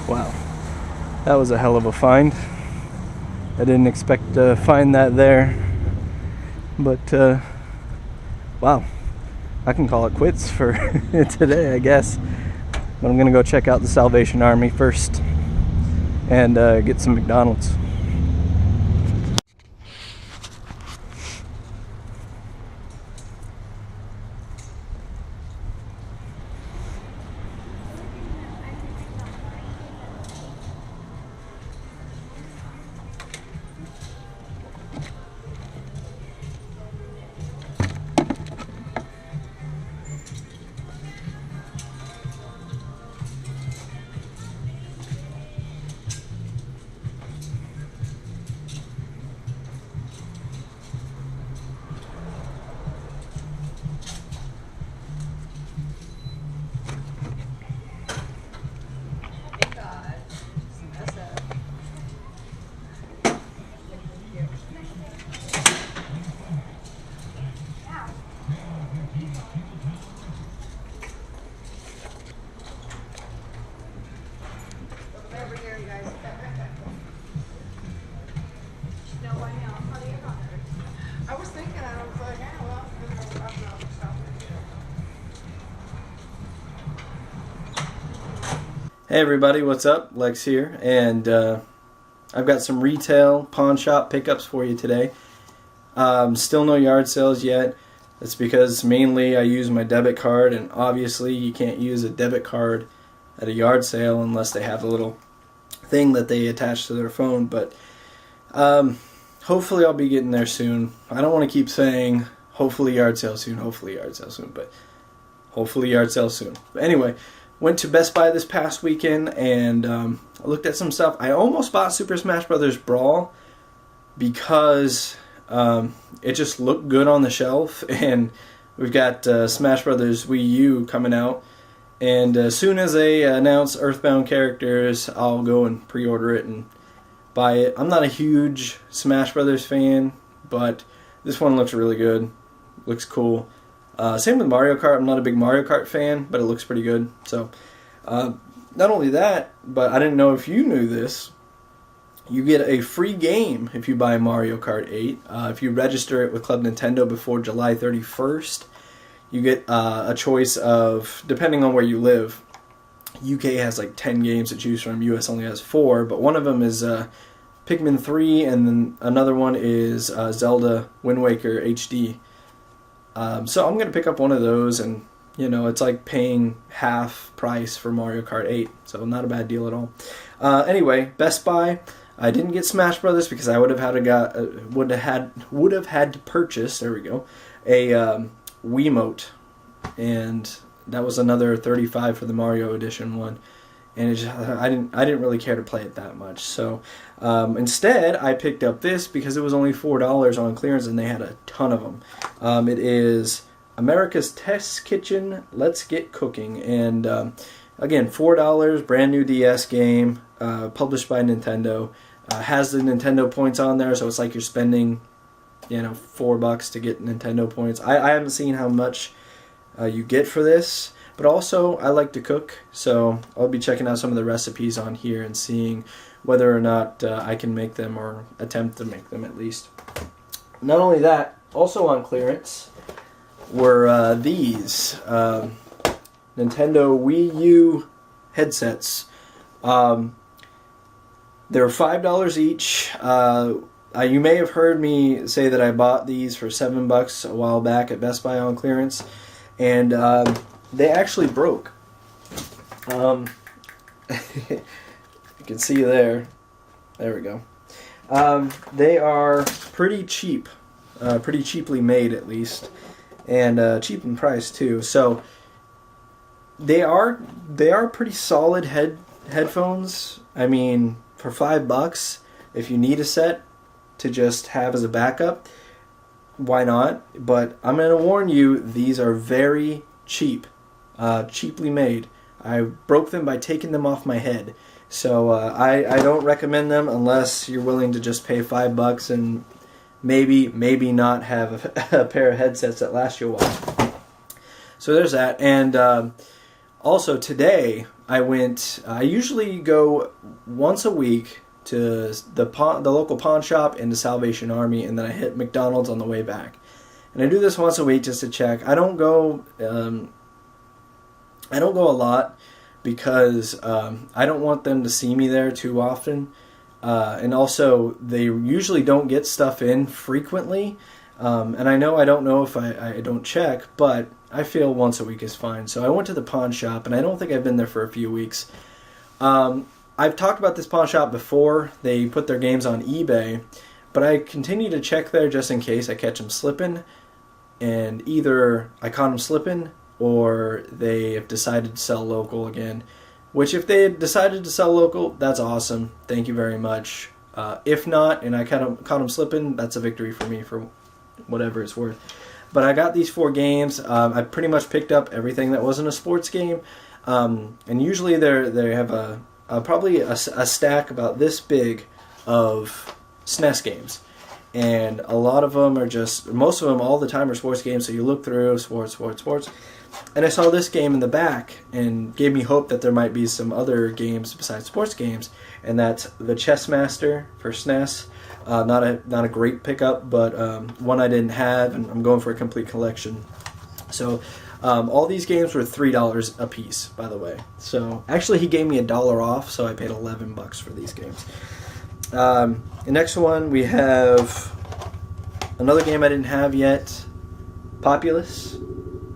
Wow, that was a hell of a find. I didn't expect to find that there, but wow, I can call it quits for today, I guess. But I'm gonna go check out the Salvation Army first and get some McDonald's. Hey everybody, what's up? Lex here, and I've got some retail pawn shop pickups for you today. Still no yard sales yet. That's because mainly I use my debit card, and obviously you can't use a debit card at a yard sale unless they have a little thing that they attach to their phone. But hopefully I'll be getting there soon. I don't want to keep saying hopefully yard sale soon, hopefully yard sale soon, but hopefully yard sale soon. But anyway, went to Best Buy this past weekend and I looked at some stuff. I almost bought Super Smash Bros. Brawl because it just looked good on the shelf, and we've got Smash Bros. Wii U coming out, and as soon as they announce Earthbound characters, I'll go and pre-order it and buy it. I'm not a huge Smash Bros. Fan, but this one looks really good. Looks cool. Same with Mario Kart. I'm not a big Mario Kart fan, but it looks pretty good. So, not only that, but I didn't know if you knew this. You get a free game if you buy Mario Kart 8. If you register it with Club Nintendo before July 31st, you get a choice of, depending on where you live, UK has like 10 games to choose from. US only has 4, but one of them is Pikmin 3, and then another one is Zelda Wind Waker HD. So I'm going to pick up one of those, and you know, it's like paying half price for Mario Kart 8, so not a bad deal at all. Anyway, Best Buy. I didn't get Smash Brothers because I would have had to purchase. There we go, a Wiimote, and that was another $35 for the Mario Edition one. And it just, I didn't really care to play it that much. So instead, I picked up this because it was only $4 on clearance, and they had a ton of them. It is America's Test Kitchen Let's Get Cooking, and again, $4, brand new DS game, published by Nintendo. Has the Nintendo points on there, so it's like you're spending, you know, $4 to get Nintendo points. I haven't seen how much you get for this. But also, I like to cook, so I'll be checking out some of the recipes on here and seeing whether or not I can make them, or attempt to make them at least. Not only that, also on clearance were these Nintendo Wii U headsets. They're $5 each. You may have heard me say that I bought these for $7 a while back at Best Buy on clearance, and they actually broke. You can see there. There we go. They are pretty cheap, pretty cheaply made at least, and cheap in price too. So they are pretty solid headphones. I mean, for $5, If you need a set to just have as a backup, why not? But I'm going to warn you, these are very cheap, cheaply made. I broke them by taking them off my head. So I don't recommend them unless you're willing to just pay $5 and maybe not have a pair of headsets that last you a while. So there's that. And also today I usually go once a week to the local pawn shop and the Salvation Army, and then I hit McDonald's on the way back. And I do this once a week just to check. I don't go a lot because I don't want them to see me there too often. And also, they usually don't get stuff in frequently. And I don't know if I don't check, but I feel once a week is fine. So I went to the pawn shop, and I don't think I've been there for a few weeks. I've talked about this pawn shop before. They put their games on eBay, but I continue to check there just in case I catch them slipping. And either I caught them slipping, or they have decided to sell local again. Which, if they had decided to sell local, that's awesome. Thank you very much. If not, and I caught them slipping, that's a victory for me for whatever it's worth. But I got these 4 games. I pretty much picked up everything that wasn't a sports game. And usually they have probably a stack about this big of SNES games. And a lot of them are most of them all the time are sports games, so you look through, sports. And I saw this game in the back and gave me hope that there might be some other games besides sports games, and that's the Chess Master for SNES. Not a great pickup, but one I didn't have, and I'm going for a complete collection. So all these games were $3 a piece, by the way. So actually he gave me $1 off, so I paid $11 for these games. The next one, we have another game I didn't have yet, Populous.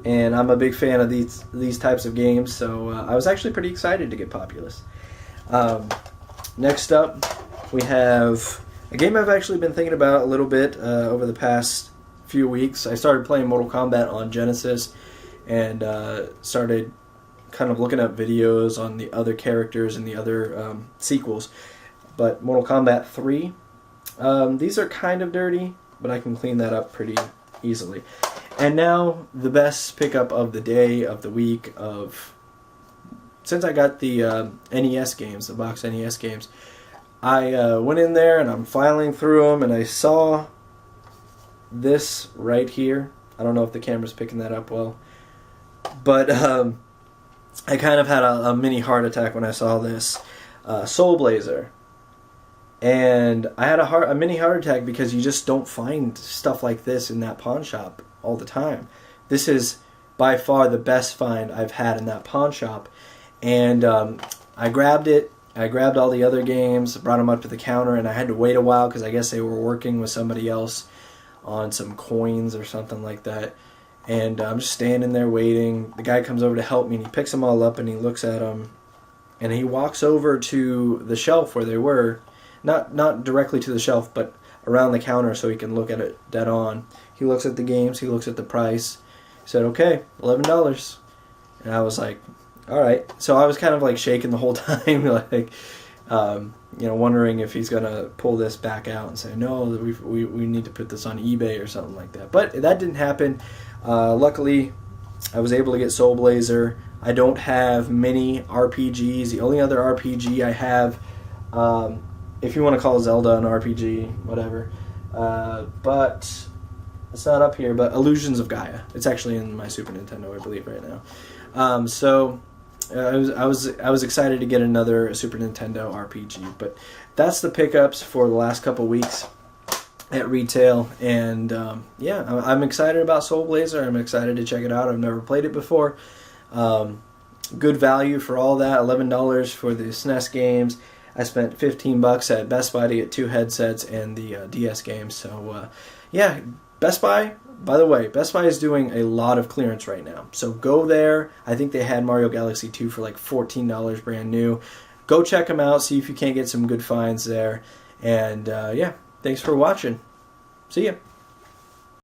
And I'm a big fan of these types of games, so I was actually pretty excited to get Populous. Next up, we have a game I've actually been thinking about a little bit over the past few weeks. I started playing Mortal Kombat on Genesis and started kind of looking up videos on the other characters and the other sequels. But Mortal Kombat 3, these are kind of dirty, but I can clean that up pretty easily. And now, the best pickup of the day, of the week, since I got the NES games, the box NES games, I went in there and I'm filing through them, and I saw this right here. I don't know if the camera's picking that up well, but I kind of had a mini heart attack when I saw this. SoulBlazer. And I had a mini heart attack because you just don't find stuff like this in that pawn shop all the time. This is by far the best find I've had in that pawn shop. And I grabbed it. I grabbed all the other games, brought them up to the counter, and I had to wait a while because I guess they were working with somebody else on some coins or something like that. And I'm just standing there waiting. The guy comes over to help me, and he picks them all up, and he looks at them. And he walks over to the shelf where they were. Not directly to the shelf, but around the counter so he can look at it dead on. He looks at the games, he looks at the price. He said, okay, $11. And I was like, all right. So I was kind of like shaking the whole time, like, wondering if he's going to pull this back out and say, no, we need to put this on eBay or something like that. But that didn't happen. Luckily, I was able to get SoulBlazer. I don't have many RPGs. The only other RPG I have, if you want to call Zelda an RPG, whatever, but it's not up here, but Illusions of Gaia. It's actually in my Super Nintendo, I believe, right now. I was excited to get another Super Nintendo RPG, but that's the pickups for the last couple weeks at retail, and I'm excited about SoulBlazer. I'm excited to check it out. I've never played it before. Good value for all that. $11 for the SNES games. I spent $15 at Best Buy to get 2 headsets and the DS games. So Best Buy. By the way, Best Buy is doing a lot of clearance right now. So go there. I think they had Mario Galaxy 2 for like $14 brand new. Go check them out. See if you can't get some good finds there. And thanks for watching. See ya.